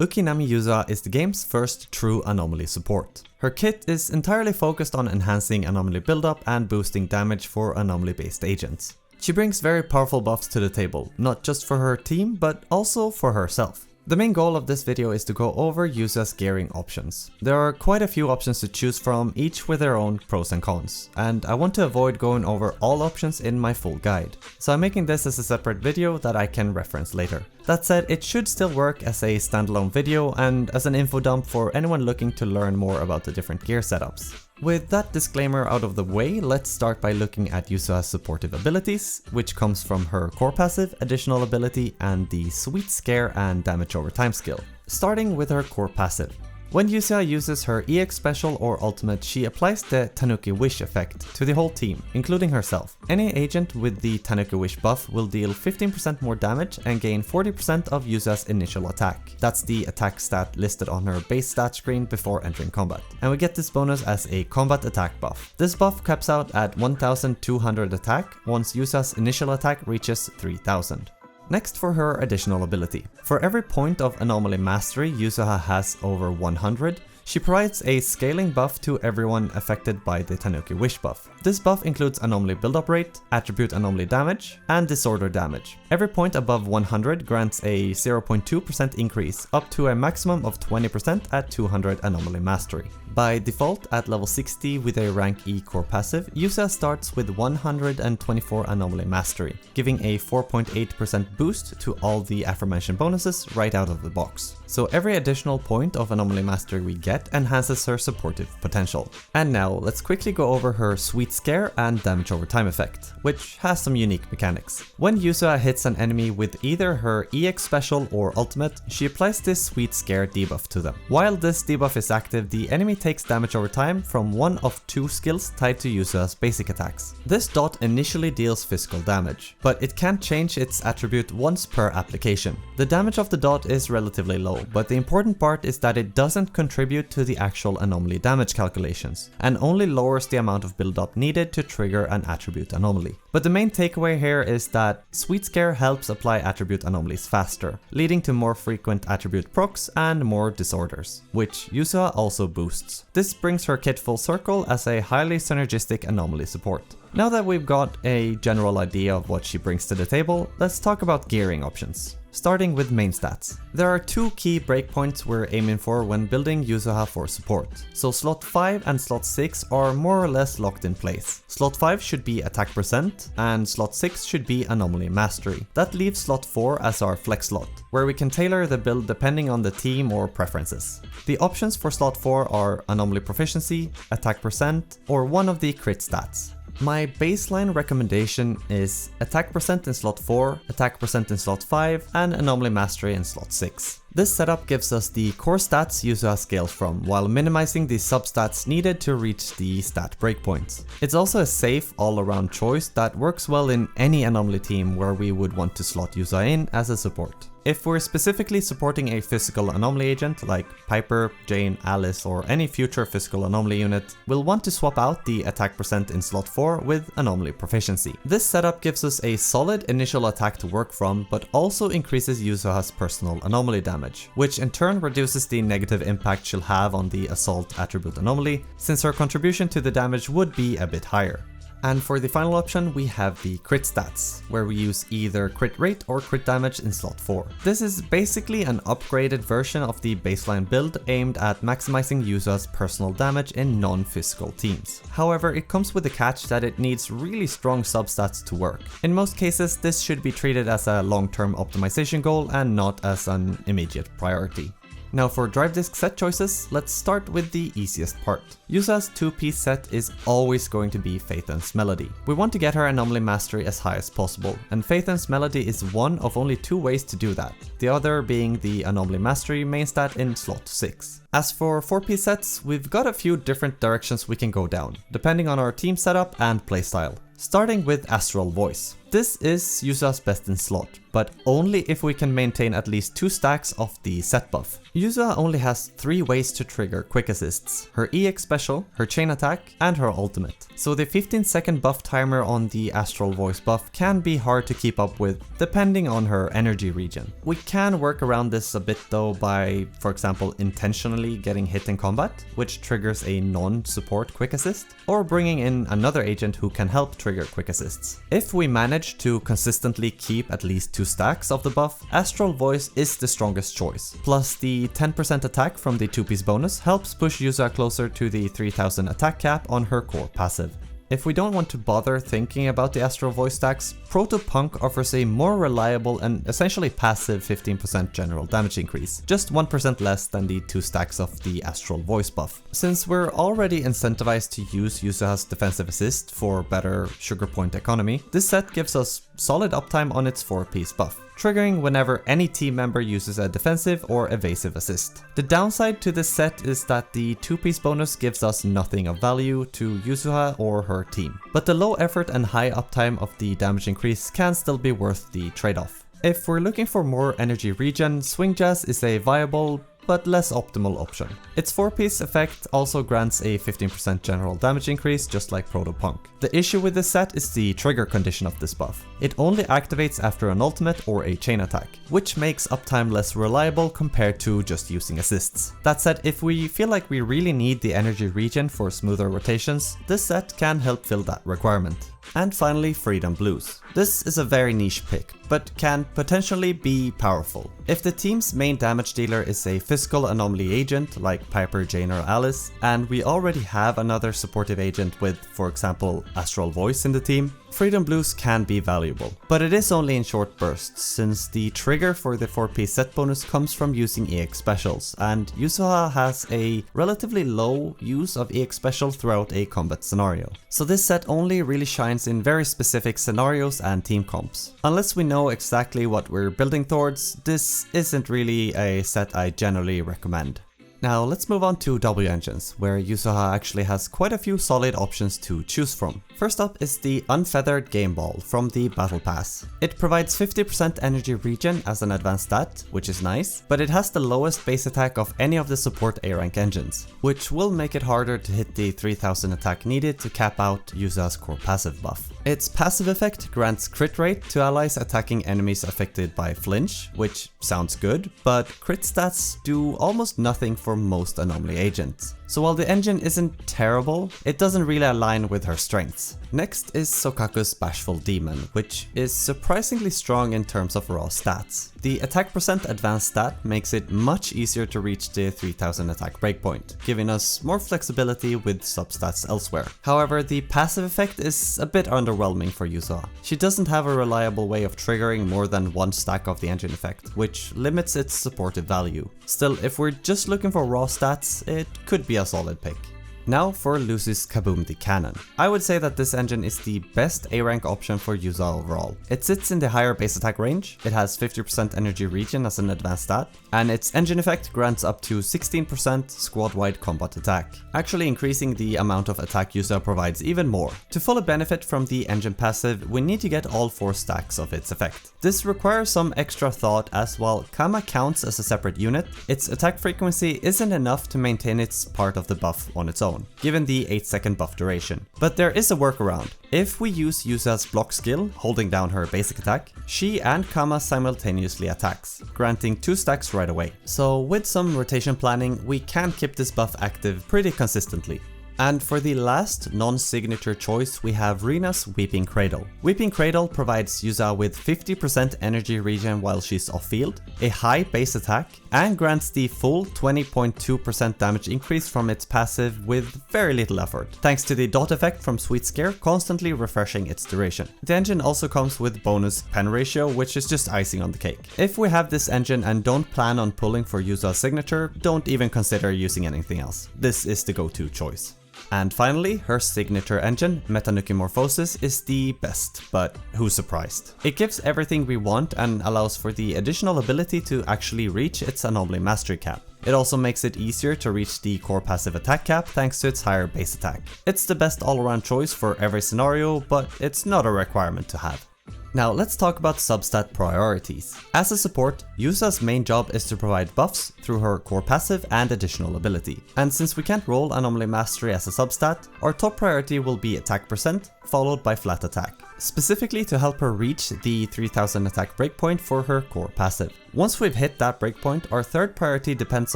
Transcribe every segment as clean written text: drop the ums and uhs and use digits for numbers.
Ukinami Yuzuha is the game's first true Anomaly support. Her kit is entirely focused on enhancing Anomaly buildup and boosting damage for Anomaly based agents. She brings very powerful buffs to the table, not just for her team, but also for herself. The main goal of this video is to go over Yuzuha's gearing options. There are quite a few options to choose from, each with their own pros and cons, and I want to avoid going over all options in my full guide. So I'm making this as a separate video that I can reference later. That said, it should still work as a standalone video and as an info dump for anyone looking to learn more about the different gear setups. With that disclaimer out of the way, let's start by looking at Yuzuha's supportive abilities, which comes from her core passive, additional ability, and the Sweet Scare and damage over time skill. Starting with her core passive. When Yuzuha uses her EX special or ultimate, she applies the Tanuki Wish effect to the whole team, including herself. Any agent with the Tanuki Wish buff will deal 15% more damage and gain 40% of Yuzuha's initial attack. That's the attack stat listed on her base stat screen before entering combat. And we get this bonus as a combat attack buff. This buff caps out at 1200 attack once Yuzuha's initial attack reaches 3000. Next for her additional ability. For every point of Anomaly Mastery Yuzuha has over 100, she provides a scaling buff to everyone affected by the Tanuki Wish buff. This buff includes Anomaly buildup rate, attribute Anomaly damage, and disorder damage. Every point above 100 grants a 0.2% increase, up to a maximum of 20% at 200 Anomaly Mastery. By default, at level 60 with a rank E core passive, Yuzuha starts with 124 Anomaly Mastery, giving a 4.8% boost to all the aforementioned bonuses right out of the box. So every additional point of Anomaly Mastery we get enhances her supportive potential. And now let's quickly go over her Sweet Scare and damage over time effect, which has some unique mechanics. When Yuzuha hits an enemy with either her EX special or ultimate, she applies this Sweet Scare debuff to them. While this debuff is active, the enemy takes damage over time from one of two skills tied to Yuzuha's basic attacks. This dot initially deals physical damage, but it can change its attribute once per application. The damage of the dot is relatively low, but the important part is that it doesn't contribute to the actual anomaly damage calculations, and only lowers the amount of build-up needed to trigger an attribute anomaly. But the main takeaway here is that Sweet Scare helps apply attribute anomalies faster, leading to more frequent attribute procs and more disorders, which Yuzuha also boosts. This brings her kit full circle as a highly synergistic anomaly support. Now that we've got a general idea of what she brings to the table, let's talk about gearing options. Starting with main stats. There are two key breakpoints we're aiming for when building Yuzuha for support. So slot 5 and slot 6 are more or less locked in place. Slot 5 should be attack percent and slot 6 should be anomaly mastery. That leaves slot 4 as our flex slot, where we can tailor the build depending on the team or preferences. The options for slot 4 are anomaly proficiency, attack percent, or one of the crit stats. My baseline recommendation is attack percent in slot 4, attack percent in slot 5, and anomaly mastery in slot 6. This setup gives us the core stats Yuzuha scales from, while minimizing the substats needed to reach the stat breakpoints. It's also a safe all-around choice that works well in any anomaly team where we would want to slot Yuzuha in as a support. If we're specifically supporting a physical anomaly agent like Piper, Jane, Alice, or any future physical anomaly unit, we'll want to swap out the attack percent in slot 4 with anomaly proficiency. This setup gives us a solid initial attack to work from, but also increases Yuzuha's personal anomaly damage, which in turn reduces the negative impact she'll have on the assault attribute anomaly, since her contribution to the damage would be a bit higher. And for the final option, we have the crit stats, where we use either crit rate or crit damage in slot 4. This is basically an upgraded version of the baseline build aimed at maximizing Yuzuha's personal damage in non-physical teams. However, it comes with the catch that it needs really strong substats to work. In most cases, this should be treated as a long-term optimization goal and not as an immediate priority. Now for drive disk set choices, let's start with the easiest part. Yuzuha's 2-piece set is always going to be Phaethon's Melody. We want to get her anomaly mastery as high as possible, and Phaethon's Melody is one of only two ways to do that, the other being the anomaly mastery main stat in slot 6. As for 4-piece sets, we've got a few different directions we can go down, depending on our team setup and playstyle. Starting with Astral Voice. This is Yuzuha's best in slot, but only if we can maintain at least 2 stacks of the set buff. Yuzuha only has 3 ways to trigger quick assists: her EX special, her chain attack, and her ultimate. So the 15-second buff timer on the Astral Voice buff can be hard to keep up with depending on her energy regen. We can work around this a bit though by, for example, intentionally getting hit in combat, which triggers a non-support quick assist, or bringing in another agent who can help trigger quick assists. If we manage to consistently keep at least 2 stacks of the buff, Astral Voice is the strongest choice. Plus the 10% attack from the 2-piece bonus helps push Yuzuha closer to the 3000 attack cap on her core passive. If we don't want to bother thinking about the Astral Voice stacks, Proto-Punk offers a more reliable and essentially passive 15% general damage increase, just 1% less than the 2 stacks of the Astral Voice buff. Since we're already incentivized to use Yuzuha's defensive assist for better sugar point economy, this set gives us solid uptime on its 4-piece buff, triggering whenever any team member uses a defensive or evasive assist. The downside to this set is that the 2-piece bonus gives us nothing of value to Yuzuha or her team, but the low effort and high uptime of the damage increase can still be worth the trade-off. If we're looking for more energy regen, Swing Jazz is a viable but less optimal option. Its 4-piece effect also grants a 15% general damage increase, just like Proto-Punk. The issue with this set is the trigger condition of this buff. It only activates after an ultimate or a chain attack, which makes uptime less reliable compared to just using assists. That said, if we feel like we really need the energy regen for smoother rotations, this set can help fill that requirement. And finally, Freedom Blues. This is a very niche pick, but can potentially be powerful. If the team's main damage dealer is a physical anomaly agent like Piper, Jane or Alice, and we already have another supportive agent with, for example, Astral Voice in the team, Freedom Blues can be valuable. But it is only in short bursts, since the trigger for the 4-piece set bonus comes from using EX specials, and Yuzuha has a relatively low use of EX special throughout a combat scenario. So this set only really shines in very specific scenarios and team comps. Unless we know exactly what we're building towards, this isn't really a set I generally recommend. Now let's move on to W engines, where Yuzuha actually has quite a few solid options to choose from. First up is the Unfettered Game Ball from the Battle Pass. It provides 50% energy regen as an advanced stat, which is nice, but it has the lowest base attack of any of the support A rank engines, which will make it harder to hit the 3000 attack needed to cap out Yuzuha's core passive buff. Its passive effect grants crit rate to allies attacking enemies affected by flinch, which sounds good, but crit stats do almost nothing for most anomaly agents. So while the engine isn't terrible, it doesn't really align with her strengths. Next is Sokaku's Bashful Demon, which is surprisingly strong in terms of raw stats. The attack percent advanced stat makes it much easier to reach the 3000 attack breakpoint, giving us more flexibility with substats elsewhere. However, the passive effect is a bit underwhelming for Yuzuha. She doesn't have a reliable way of triggering more than 1 stack of the engine effect, which limits its supportive value. Still, if we're just looking for raw stats, it could be a solid pick. Now for Lucy's Kaboom the Cannon. I would say that this engine is the best A rank option for Yuzuha overall. It sits in the higher base attack range, it has 50% energy regen as an advanced stat, and its engine effect grants up to 16% squad-wide combat attack, actually increasing the amount of attack Yuzuha provides even more. To fully benefit from the engine passive, we need to get all 4 stacks of its effect. This requires some extra thought, as while Kama counts as a separate unit, its attack frequency isn't enough to maintain its part of the buff on its own, given the 8-second buff duration. But there is a workaround. If we use Yuzuha's block skill, holding down her basic attack, she and Kama simultaneously attacks, granting 2 stacks right away. So with some rotation planning, we can keep this buff active pretty consistently. And for the last non-signature choice, we have Rina's Weeping Cradle. Weeping Cradle provides Yuzuha with 50% energy regen while she's off-field, a high base attack, and grants the full 20.2% damage increase from its passive with very little effort, thanks to the dot effect from Sweet Scare constantly refreshing its duration. The engine also comes with bonus pen ratio, which is just icing on the cake. If we have this engine and don't plan on pulling for Yuzuha's signature, don't even consider using anything else. This is the go-to choice. And finally, her signature engine, Metanukimorphosis, is the best, but who's surprised? It gives everything we want and allows for the additional ability to actually reach its anomaly mastery cap. It also makes it easier to reach the core passive attack cap thanks to its higher base attack. It's the best all-around choice for every scenario, but it's not a requirement to have. Now let's talk about substat priorities. As a support, Yuzuha's main job is to provide buffs through her core passive and additional ability. And since we can't roll Anomaly Mastery as a substat, our top priority will be attack percent, followed by flat attack, specifically to help her reach the 3000 attack breakpoint for her core passive. Once we've hit that breakpoint, our third priority depends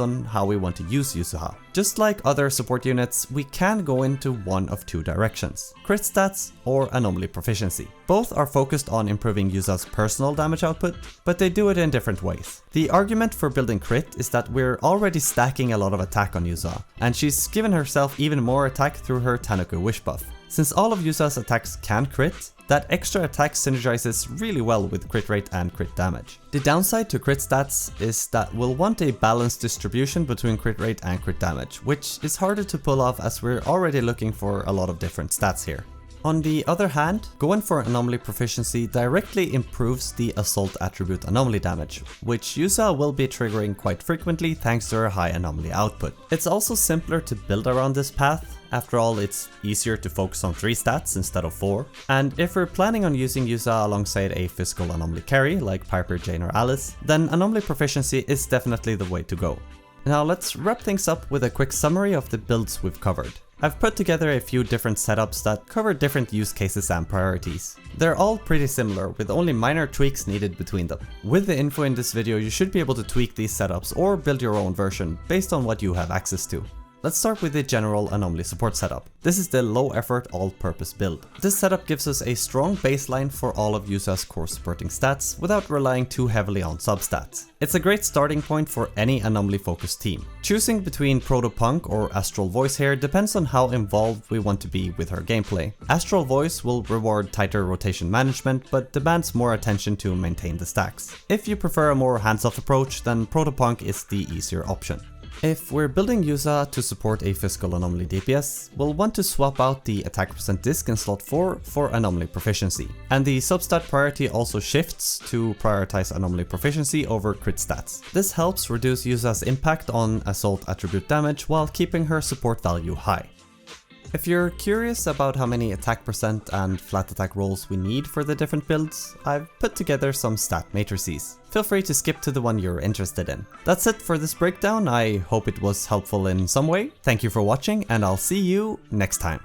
on how we want to use Yuzuha. Just like other support units, we can go into one of two directions: crit stats or anomaly proficiency. Both are focused on improving Yuzuha's personal damage output, but they do it in different ways. The argument for building crit is that we're already stacking a lot of attack on Yuzuha, and she's given herself even more attack through her Tanuki Wish buff. Since all of Yuzuha's attacks can crit, that extra attack synergizes really well with crit rate and crit damage. The downside to crit stats is that we'll want a balanced distribution between crit rate and crit damage, which is harder to pull off as we're already looking for a lot of different stats here. On the other hand, going for Anomaly Proficiency directly improves the Assault attribute anomaly damage, which Yuzuha will be triggering quite frequently thanks to her high anomaly output. It's also simpler to build around this path. After all, it's easier to focus on 3 stats instead of 4. And if we're planning on using Yuzuha alongside a physical anomaly carry like Piper, Jane or Alice, then Anomaly Proficiency is definitely the way to go. Now let's wrap things up with a quick summary of the builds we've covered. I've put together a few different setups that cover different use cases and priorities. They're all pretty similar, with only minor tweaks needed between them. With the info in this video, you should be able to tweak these setups or build your own version based on what you have access to. Let's start with the general Anomaly Support setup. This is the low effort all-purpose build. This setup gives us a strong baseline for all of Yuzuha's core supporting stats without relying too heavily on substats. It's a great starting point for any anomaly focused team. Choosing between Proto-Punk or Astral Voice here depends on how involved we want to be with her gameplay. Astral Voice will reward tighter rotation management but demands more attention to maintain the stacks. If you prefer a more hands-off approach, then Proto-Punk is the easier option. If we're building Yuzuha to support a physical anomaly DPS, we'll want to swap out the attack percent disc in slot 4 for anomaly proficiency. And the substat priority also shifts to prioritize anomaly proficiency over crit stats. This helps reduce Yuzuha's impact on assault attribute damage while keeping her support value high. If you're curious about how many attack percent and flat attack rolls we need for the different builds, I've put together some stat matrices. Feel free to skip to the one you're interested in. That's it for this breakdown. I hope it was helpful in some way. Thank you for watching, and I'll see you next time.